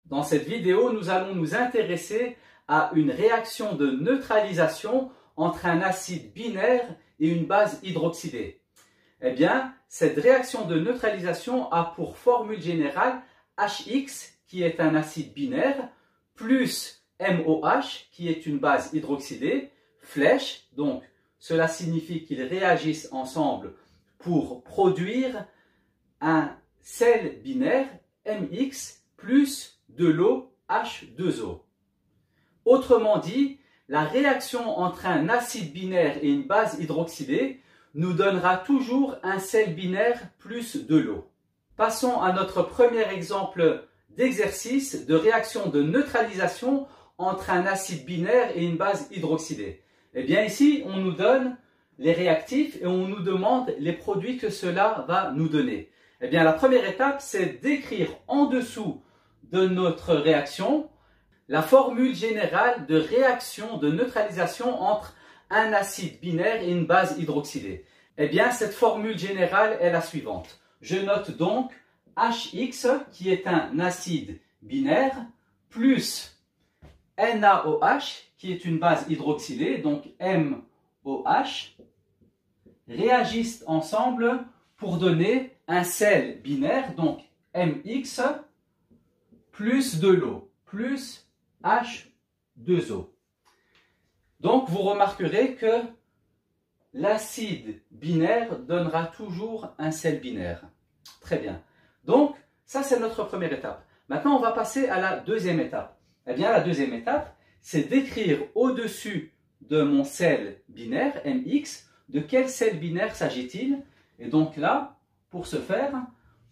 Dans cette vidéo, nous allons nous intéresser à une réaction de neutralisation entre un acide binaire et une base hydroxydée. Eh bien, cette réaction de neutralisation a pour formule générale HX, qui est un acide binaire, plus MOH, qui est une base hydroxydée, flèche, donc cela signifie qu'ils réagissent ensemble pour produire un sel binaire MX plus de l'eau H2O. Autrement dit, la réaction entre un acide binaire et une base hydroxydée nous donnera toujours un sel binaire plus de l'eau. Passons à notre premier exemple d'exercice de réaction de neutralisation entre un acide binaire et une base hydroxydée. Eh bien ici, on nous donne les réactifs et on nous demande les produits que cela va nous donner. Eh bien la première étape, c'est d'écrire en dessous de notre réaction la formule générale de réaction de neutralisation entre un acide binaire et une base hydroxydée. Eh bien, cette formule générale est la suivante. Je note donc HX, qui est un acide binaire, plus NaOH, qui est une base hydroxydée, donc MOH, réagissent ensemble pour donner un sel binaire, donc MX, plus de l'eau, plus H2O. Donc, vous remarquerez que l'acide binaire donnera toujours un sel binaire. Très bien. Donc, ça c'est notre première étape. Maintenant, on va passer à la deuxième étape. Eh bien, la deuxième étape, c'est d'écrire au-dessus de mon sel binaire, MX, de quel sel binaire s'agit-il? Et donc là, pour ce faire,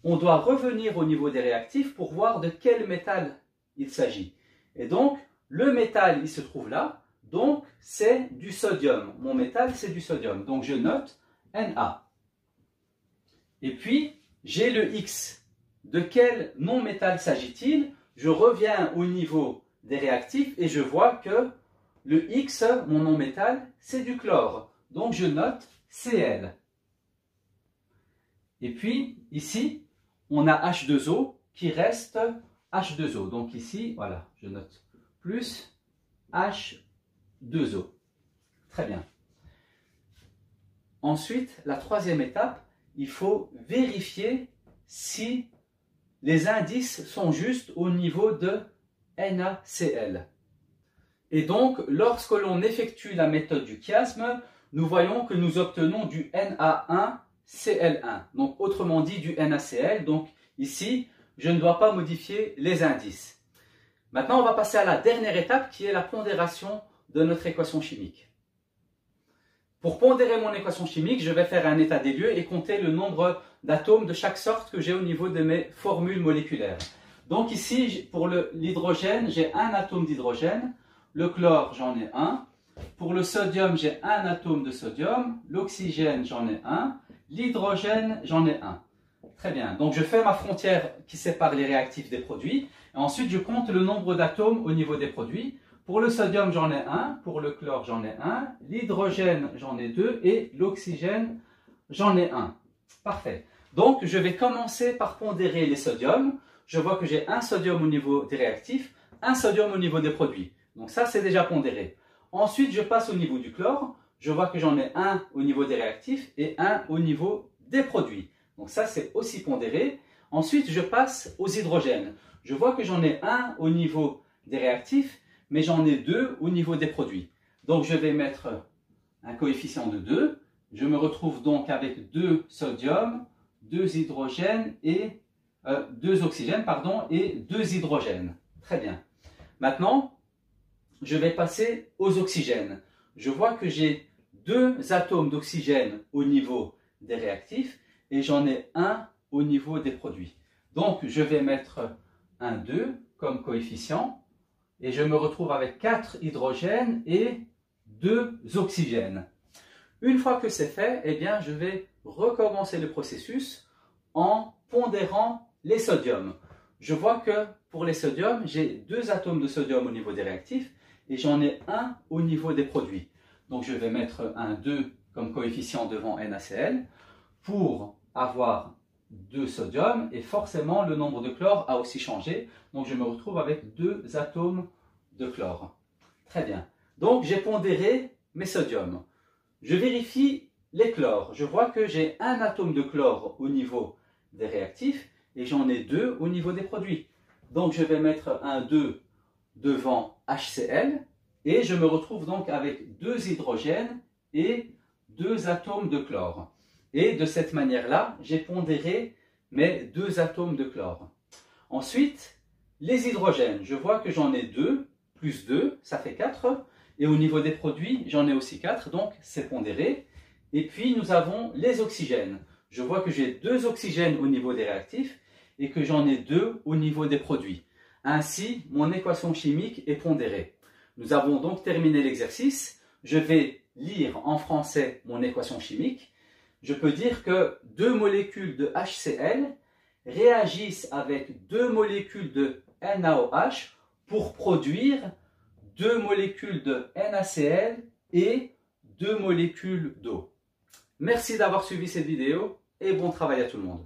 on doit revenir au niveau des réactifs pour voir de quel métal il s'agit. Et donc, le métal, il se trouve là. Donc, c'est du sodium. Mon métal, c'est du sodium. Donc, je note Na. Et puis, j'ai le X. De quel non-métal s'agit-il? Je reviens au niveau des réactifs et je vois que le X, mon non-métal, c'est du chlore. Donc, je note Cl. Et puis, ici, on a H2O qui reste H2O. Donc, ici, voilà, je note plus H2O. Très bien. Ensuite, la troisième étape, il faut vérifier si les indices sont justes au niveau de NaCl. Et donc, lorsque l'on effectue la méthode du chiasme, nous voyons que nous obtenons du Na1Cl1. Donc, autrement dit, du NaCl. Donc, ici, je ne dois pas modifier les indices. Maintenant, on va passer à la dernière étape qui est la pondération de notre équation chimique. Pour pondérer mon équation chimique, je vais faire un état des lieux et compter le nombre d'atomes de chaque sorte que j'ai au niveau de mes formules moléculaires. Donc ici, pour l'hydrogène, j'ai un atome d'hydrogène. Le chlore, j'en ai un. Pour le sodium, j'ai un atome de sodium. L'oxygène, j'en ai un. L'hydrogène, j'en ai un. Très bien. Donc je fais ma frontière qui sépare les réactifs des produits. Et ensuite, je compte le nombre d'atomes au niveau des produits. Pour le sodium, j'en ai un. Pour le chlore, j'en ai un. L'hydrogène, j'en ai deux. Et l'oxygène, j'en ai un. Parfait. Donc, je vais commencer par pondérer les sodiums. Je vois que j'ai un sodium au niveau des réactifs, un sodium au niveau des produits. Donc ça, c'est déjà pondéré. Ensuite, je passe au niveau du chlore. Je vois que j'en ai un au niveau des réactifs et un au niveau des produits. Donc ça, c'est aussi pondéré. Ensuite, je passe aux hydrogènes. Je vois que j'en ai un au niveau des réactifs, mais j'en ai deux au niveau des produits. Donc, je vais mettre un coefficient de 2. Je me retrouve donc avec 2 sodium, 2 hydrogènes et 2 oxygènes, pardon, et 2 hydrogènes. Très bien. Maintenant, je vais passer aux oxygènes. Je vois que j'ai 2 atomes d'oxygène au niveau des réactifs et j'en ai un au niveau des produits. Donc, je vais mettre un 2 comme coefficient et je me retrouve avec 4 hydrogènes et 2 oxygènes. Une fois que c'est fait, eh bien, je vais recommencer le processus en pondérant les sodiums. Je vois que pour les sodiums, j'ai 2 atomes de sodium au niveau des réactifs et j'en ai un au niveau des produits. Donc je vais mettre un 2 comme coefficient devant NaCl pour avoir 2 sodium et forcément le nombre de chlore a aussi changé. Donc je me retrouve avec 2 atomes de chlore. Très bien. Donc j'ai pondéré mes sodiums. Je vérifie les chlores. Je vois que j'ai un atome de chlore au niveau des réactifs et j'en ai 2 au niveau des produits. Donc je vais mettre un 2 devant HCl et je me retrouve donc avec 2 hydrogènes et 2 atomes de chlore. Et de cette manière-là, j'ai pondéré mes 2 atomes de chlore. Ensuite, les hydrogènes, je vois que j'en ai 2, plus 2, ça fait 4. Et au niveau des produits, j'en ai aussi 4, donc c'est pondéré. Et puis nous avons les oxygènes. Je vois que j'ai 2 oxygènes au niveau des réactifs et que j'en ai 2 au niveau des produits. Ainsi, mon équation chimique est pondérée. Nous avons donc terminé l'exercice. Je vais lire en français mon équation chimique. Je peux dire que 2 molécules de HCl réagissent avec 2 molécules de NaOH pour produire 2 molécules de NaCl et 2 molécules d'eau. Merci d'avoir suivi cette vidéo et bon travail à tout le monde.